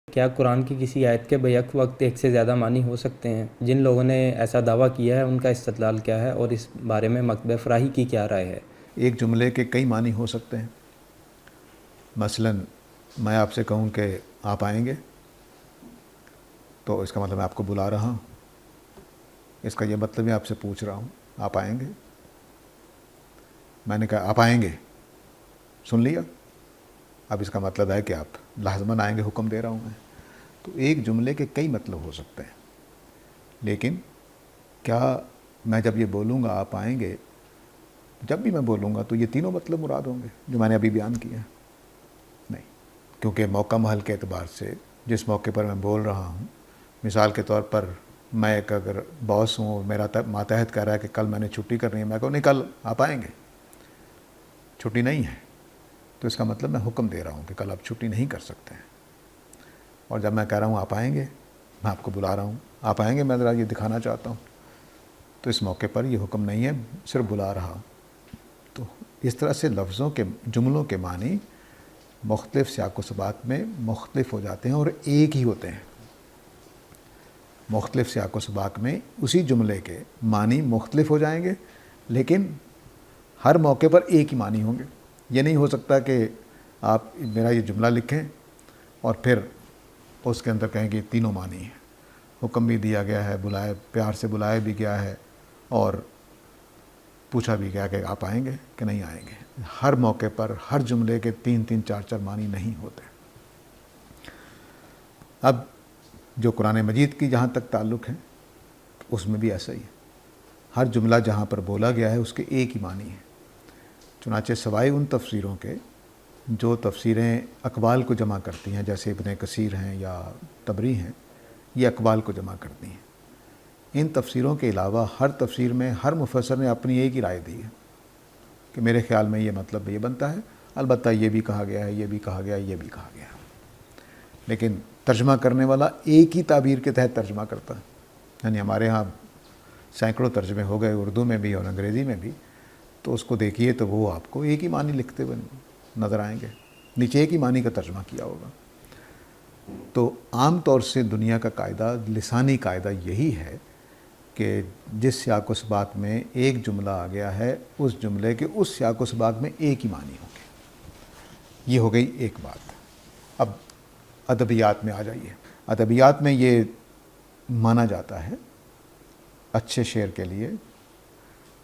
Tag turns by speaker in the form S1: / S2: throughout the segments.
S1: کیا قرآن کی کسی آیت کے بیک وقت ایک سے زیادہ معنی ہو سکتے ہیں؟ جن لوگوں نے ایسا دعویٰ کیا ہے ان کا استدلال کیا ہے اور اس بارے میں مکتبہ فراہی کی کیا رائے ہے؟
S2: ایک جملے کے کئی معنی ہو سکتے ہیں۔ مثلا میں آپ سے کہوں کہ آپ آئیں گے تو اس کا مطلب میں آپ کو بلا رہا ہوں، اس کا یہ مطلب میں آپ سے پوچھ رہا ہوں آپ آئیں گے۔ میں نے کہا آپ آئیں گے، سن لیا، اب اس کا مطلب ہے کہ آپ لازماً آئیں گے، حکم دے رہا ہوں میں۔ تو ایک جملے کے کئی مطلب ہو سکتے ہیں، لیکن کیا میں جب یہ بولوں گا آپ آئیں گے، جب بھی میں بولوں گا تو یہ تینوں مطلب مراد ہوں گے جو میں نے ابھی بیان کیا ہے؟ نہیں، کیونکہ موقع محل کے اعتبار سے جس موقع پر میں بول رہا ہوں، مثال کے طور پر میں ایک اگر باس ہوں، میرا ماتحت کہہ رہا ہے کہ کل میں نے چھٹی کرنی ہے، میں کہوں نہیں کل آپ آئیں گے، چھٹی نہیں ہے، تو اس کا مطلب میں حکم دے رہا ہوں کہ کل آپ چھٹی نہیں کر سکتے ہیں۔ اور جب میں کہہ رہا ہوں آپ آئیں گے، میں آپ کو بلا رہا ہوں آپ آئیں گے، میں ذرا یہ دکھانا چاہتا ہوں، تو اس موقع پر یہ حکم نہیں ہے، صرف بلا رہا ہوں۔ تو اس طرح سے لفظوں کے جملوں کے معنی مختلف سیاق و سباق میں مختلف ہو جاتے ہیں اور ایک ہی ہوتے ہیں۔ مختلف سیاق و سباق میں اسی جملے کے معنی مختلف ہو جائیں گے، لیکن ہر موقع پر ایک ہی معنی ہوں گے۔ یہ نہیں ہو سکتا کہ آپ میرا یہ جملہ لکھیں اور پھر اس کے اندر کہیں کہ تینوں معنی ہیں، حکم بھی دیا گیا ہے، بلائے پیار سے بلایا بھی گیا ہے اور پوچھا بھی گیا کہ آپ آئیں گے کہ نہیں آئیں گے۔ ہر موقع پر ہر جملے کے تین تین چار چار معنی نہیں ہوتے۔ اب جو قرآن مجید کی جہاں تک تعلق ہے اس میں بھی ایسا ہی ہے، ہر جملہ جہاں پر بولا گیا ہے اس کے ایک ہی معنی ہے۔ چنانچہ سوائے ان تفسیروں کے جو تفسیریں اقوال کو جمع کرتی ہیں، جیسے ابن کثیر ہیں یا طبری ہیں، یہ اقوال کو جمع کرتی ہیں، ان تفسیروں کے علاوہ ہر تفسیر میں ہر مفسر نے اپنی ایک ہی رائے دی ہے کہ میرے خیال میں یہ مطلب یہ بنتا ہے، البتہ یہ بھی کہا گیا ہے، یہ بھی کہا گیا ہے، یہ بھی کہا گیا ہے، لیکن ترجمہ کرنے والا ایک ہی تعبیر کے تحت ترجمہ کرتا ہے۔ یعنی ہمارے ہاں سینکڑوں ترجمے ہو گئے اردو میں بھی اور انگریزی میں بھی، تو اس کو دیکھیے تو وہ آپ کو ایک ہی معنی لکھتے ہوئے نظر آئیں گے، نیچے ایک ہی معنی کا ترجمہ کیا ہوگا۔ تو عام طور سے دنیا کا قاعدہ، لسانی قاعدہ یہی ہے کہ جس سیاق و سباق میں ایک جملہ آ گیا ہے اس جملے کے اس سیاق و سباق میں ایک ہی معنی ہوں گے۔ یہ ہو گئی ایک بات۔ اب ادبیات میں آ جائیے۔ ادبیات میں یہ مانا جاتا ہے اچھے شعر کے لیے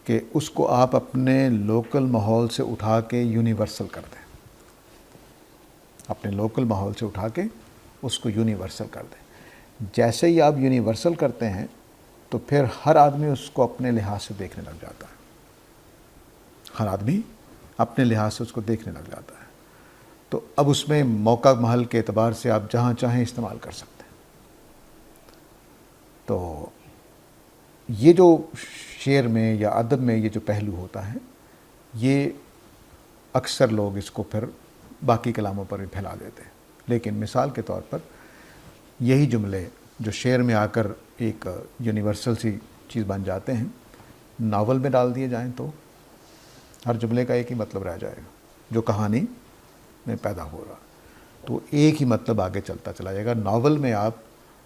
S2: کہ اس کو آپ اپنے لوکل ماحول سے اٹھا کے یونیورسل کر دیں، اپنے لوکل ماحول سے اٹھا کے اس کو یونیورسل کر دیں۔ جیسے ہی آپ یونیورسل کرتے ہیں تو پھر ہر آدمی اس کو اپنے لحاظ سے دیکھنے لگ جاتا ہے، ہر آدمی اپنے لحاظ سے اس کو دیکھنے لگ جاتا ہے۔ تو اب اس میں موقع محل کے اعتبار سے آپ جہاں چاہیں استعمال کر سکتے ہیں۔ تو یہ جو شعر میں یا ادب میں یہ جو پہلو ہوتا ہے، یہ اکثر لوگ اس کو پھر باقی کلاموں پر بھی پھیلا دیتے ہیں۔ لیکن مثال کے طور پر یہی جملے جو شعر میں آ کر ایک یونیورسل سی چیز بن جاتے ہیں، ناول میں ڈال دیے جائیں تو ہر جملے کا ایک ہی مطلب رہ جائے گا جو کہانی میں پیدا ہو رہا، تو ایک ہی مطلب آگے چلتا چلا جائے گا۔ ناول میں آپ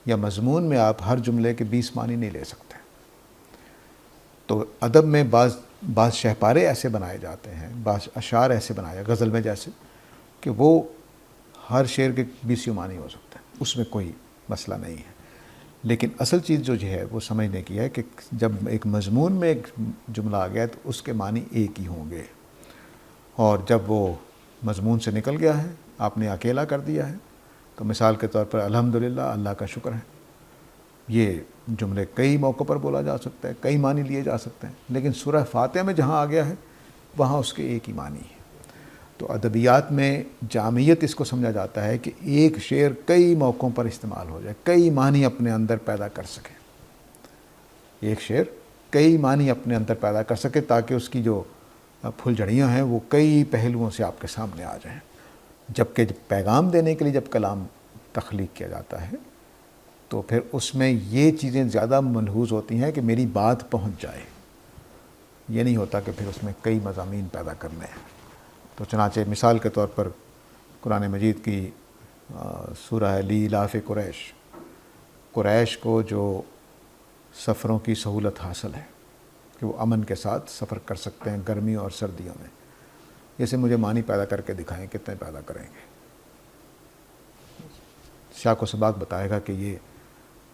S2: یا مضمون میں آپ ہر جملے کے 20 معنی نہیں لے سکتے۔ تو ادب میں بعض شہپارے ایسے بنائے جاتے ہیں، بعض اشعار ایسے بنائے، غزل میں جیسے، کہ وہ ہر شعر کے 20 معنی ہو سکتے ہیں، اس میں کوئی مسئلہ نہیں ہے۔ لیکن اصل چیز جو ہے وہ سمجھنے کی ہے کہ جب ایک مضمون میں ایک جملہ آ گیا تو اس کے معنی ایک ہی ہوں گے، اور جب وہ مضمون سے نکل گیا ہے، آپ نے اکیلا کر دیا ہے، تو مثال کے طور پر الحمدللہ، اللہ کا شکر ہے، یہ جملے کئی موقعوں پر بولا جا سکتا ہے، کئی معنی لیے جا سکتے ہیں، لیکن سورہ فاتحہ میں جہاں آ گیا ہے وہاں اس کے ایک ہی معنی ہے۔ تو ادبیات میں جامعیت اس کو سمجھا جاتا ہے کہ ایک شعر کئی موقعوں پر استعمال ہو جائے، کئی معنی اپنے اندر پیدا کر سکے، ایک شعر کئی معنی اپنے اندر پیدا کر سکے تاکہ اس کی جو پھول جھڑیاں ہیں وہ کئی پہلوؤں سے آپ کے سامنے آ جائیں۔ جبکہ پیغام دینے کے لیے جب کلام تخلیق کیا جاتا ہے تو پھر اس میں یہ چیزیں زیادہ ملحوظ ہوتی ہیں کہ میری بات پہنچ جائے، یہ نہیں ہوتا کہ پھر اس میں کئی مضامین پیدا کرنے ہیں۔ تو چنانچہ مثال کے طور پر قرآن مجید کی سورہ لیلاف قریش کو جو سفروں کی سہولت حاصل ہے کہ وہ امن کے ساتھ سفر کر سکتے ہیں گرمیوں اور سردیوں میں، اسے مجھے معنی پیدا کر کے دکھائیں، کتنے پیدا کریں گے؟ شاق و سباق بتائے گا کہ یہ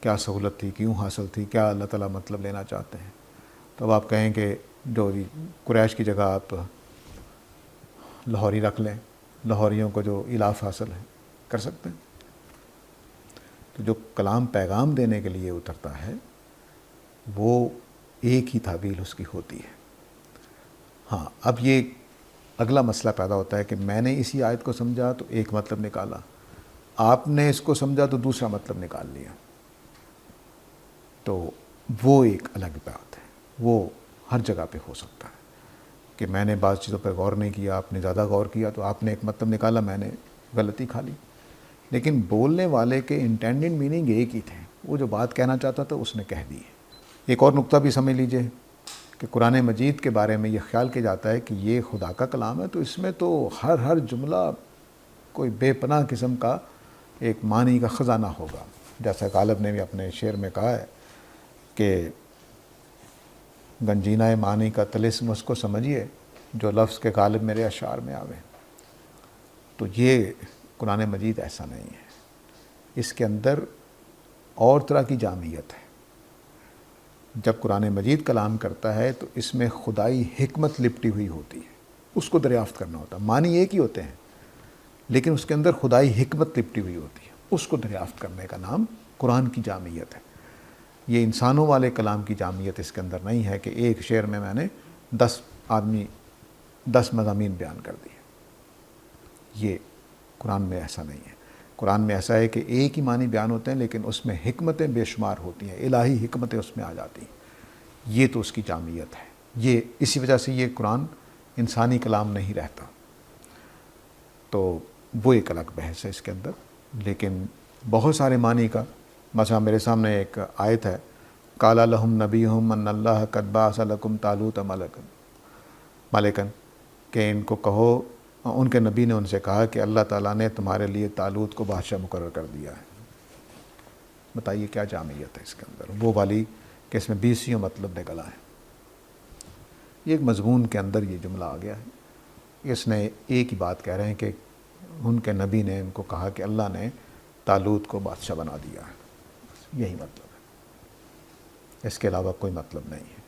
S2: کیا سہولت تھی، کیوں حاصل تھی، کیا اللہ تعالیٰ مطلب لینا چاہتے ہیں۔ تو اب آپ کہیں کہ جو قریش کی جگہ آپ لاہوری رکھ لیں، لاہوریوں کو جو الاف حاصل ہے کر سکتے ہیں۔ تو جو کلام پیغام دینے کے لیے اترتا ہے وہ ایک ہی تعبیر اس کی ہوتی ہے۔ ہاں، اب یہ اگلا مسئلہ پیدا ہوتا ہے کہ میں نے اسی آیت کو سمجھا تو ایک مطلب نکالا، آپ نے اس کو سمجھا تو دوسرا مطلب نکال لیا، تو وہ ایک الگ بات ہے۔ وہ ہر جگہ پہ ہو سکتا ہے کہ میں نے بعض چیزوں پہ غور نہیں کیا، آپ نے زیادہ غور کیا، تو آپ نے ایک مطلب نکالا، میں نے غلطی کھا لی۔ لیکن بولنے والے کے انٹینڈنگ میننگ ایک ہی تھے، وہ جو بات کہنا چاہتا تھا اس نے کہہ دی ہے۔ ایک اور نقطہ بھی سمجھ لیجئے کہ قرآن مجید کے بارے میں یہ خیال کیا جاتا ہے کہ یہ خدا کا کلام ہے، تو اس میں تو ہر جملہ کوئی بے پناہ قسم کا ایک معنی کا خزانہ ہوگا۔ جیسا غالب نے بھی اپنے شعر میں کہا ہے کہ گنجینہ معنی کا طلسم اس کو سمجھیے جو لفظ کے غالب میرے اشعار میں آوے۔ تو یہ قرآن مجید ایسا نہیں ہے، اس کے اندر اور طرح کی جامعیت ہے۔ جب قرآن مجید کلام کرتا ہے تو اس میں خدائی حکمت لپٹی ہوئی ہوتی ہے، اس کو دریافت کرنا ہوتا ہے۔ معنی ایک ہی ہوتے ہیں لیکن اس کے اندر خدائی حکمت لپٹی ہوئی ہوتی ہے، اس کو دریافت کرنے کا نام قرآن کی جامعیت ہے۔ یہ انسانوں والے کلام کی جامعیت اس کے اندر نہیں ہے کہ ایک شعر میں نے 10 مضامین بیان کر دیے۔ یہ قرآن میں ایسا نہیں ہے۔ قرآن میں ایسا ہے کہ ایک ہی معنی بیان ہوتے ہیں لیکن اس میں حکمتیں بے شمار ہوتی ہیں، الہی حکمتیں اس میں آ جاتی ہیں۔ یہ تو اس کی جامعیت ہے۔ یہ اسی وجہ سے یہ قرآن انسانی کلام نہیں رہتا۔ تو وہ ایک الگ بحث ہے اس کے اندر، لیکن بہت سارے معنی کا، مثلا میرے سامنے ایک آیت ہے، قال لہم نبیہم ان اللہ قد بعث لکم طالوت ملکا، کہ ان کو کہو، ان کے نبی نے ان سے کہا کہ اللہ تعالیٰ نے تمہارے لیے طالوت کو بادشاہ مقرر کر دیا ہے۔ بتائیے کیا جامعیت ہے اس کے اندر، وہ والی کہ اس میں 20 مطلب نکل آئے۔ یہ ایک مضمون کے اندر یہ جملہ آ گیا ہے، اس نے ایک ہی بات کہہ رہے ہیں کہ ان کے نبی نے ان کو کہا کہ اللہ نے طالوت کو بادشاہ بنا دیا ہے، یہی مطلب ہے، اس کے علاوہ کوئی مطلب نہیں ہے۔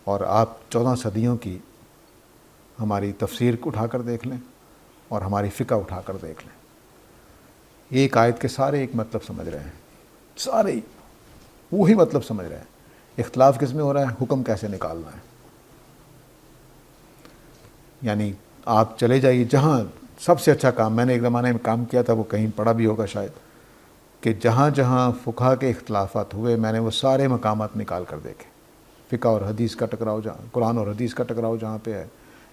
S2: اور آپ 14 صدیوں کی ہماری تفسیر کو اٹھا کر دیکھ لیں اور ہماری فقہ اٹھا کر دیکھ لیں، ایک آیت کے سارے ایک مطلب سمجھ رہے ہیں، سارے ہی وہی مطلب سمجھ رہے ہیں۔ اختلاف کس میں ہو رہا ہے؟ حکم کیسے نکالنا ہے۔ یعنی آپ چلے جائیے جہاں سب سے اچھا کام، میں نے ایک زمانے میں کام کیا تھا، وہ کہیں پڑھا بھی ہوگا شاید، کہ جہاں جہاں فقہ کے اختلافات ہوئے میں نے وہ سارے مقامات نکال کر دیکھے۔ فقہ اور حدیث کا ٹکراؤ جہاں، قرآن اور حدیث کا ٹکراؤ جہاں پہ ہے،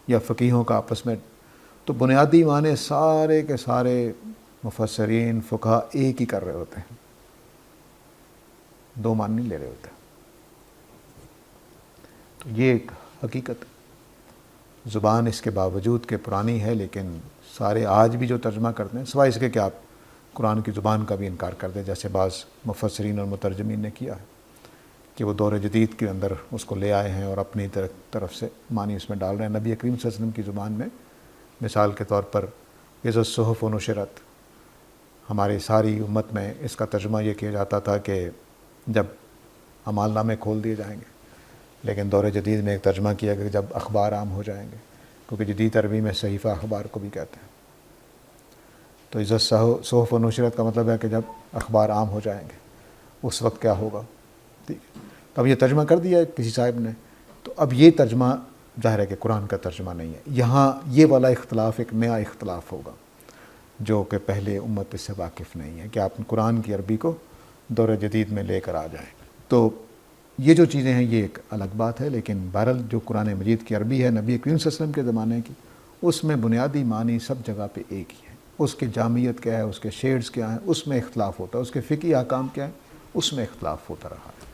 S2: یا فقیہوں کا آپس میں، تو بنیادی معنی سارے کے سارے مفسرین فقہ ایک ہی کر رہے ہوتے ہیں، دو معنی نہیں لے رہے ہوتے۔ تو یہ ایک حقیقت، زبان اس کے باوجود کہ پرانی ہے، لیکن سارے آج بھی جو ترجمہ کرتے ہیں، سوائے اس کے کہ آپ قرآن کی زبان کا بھی انکار کر دیں، جیسے بعض مفسرین اور مترجمین نے کیا ہے کہ وہ دور جدید کے اندر اس کو لے آئے ہیں اور اپنی طرف سے معنی اس میں ڈال رہے ہیں۔ نبی کریم صلی اللہ علیہ وسلم کی زبان میں مثال کے طور پر اذا الصحف نشرت، ہماری ساری امت میں اس کا ترجمہ یہ کیا جاتا تھا کہ جب اعمال نامے کھول دیے جائیں گے، لیکن دور جدید میں ایک ترجمہ کیا کہ جب اخبار عام ہو جائیں گے، کیونکہ جدید عربی میں صحیفہ اخبار کو بھی کہتے ہیں۔ تو اذا الصحف نشرت کا مطلب ہے کہ جب اخبار عام ہو جائیں گے اس وقت کیا ہوگا۔ ٹھیک ہے، تو اب یہ ترجمہ کر دیا کسی صاحب نے، تو اب یہ ترجمہ ظاہر ہے کہ قرآن کا ترجمہ نہیں ہے۔ یہاں یہ والا اختلاف ایک نیا اختلاف ہوگا جو کہ پہلے امت اس سے واقف نہیں ہے، کہ آپ قرآن کی عربی کو دور جدید میں لے کر آ جائیں۔ تو یہ جو چیزیں ہیں یہ ایک الگ بات ہے، لیکن بہرحال جو قرآن مجید کی عربی ہے نبی کریم صلی اللہ علیہ وسلم کے زمانے کی، اس میں بنیادی معنی سب جگہ پہ ایک ہی ہے۔ اس کی جامعیت کیا ہے، اس کے شیڈز کیا ہیں، اس میں اختلاف ہوتا ہے، اس کے فقہی احکام کیا ہیں، اس میں اختلاف ہوتا رہا ہے۔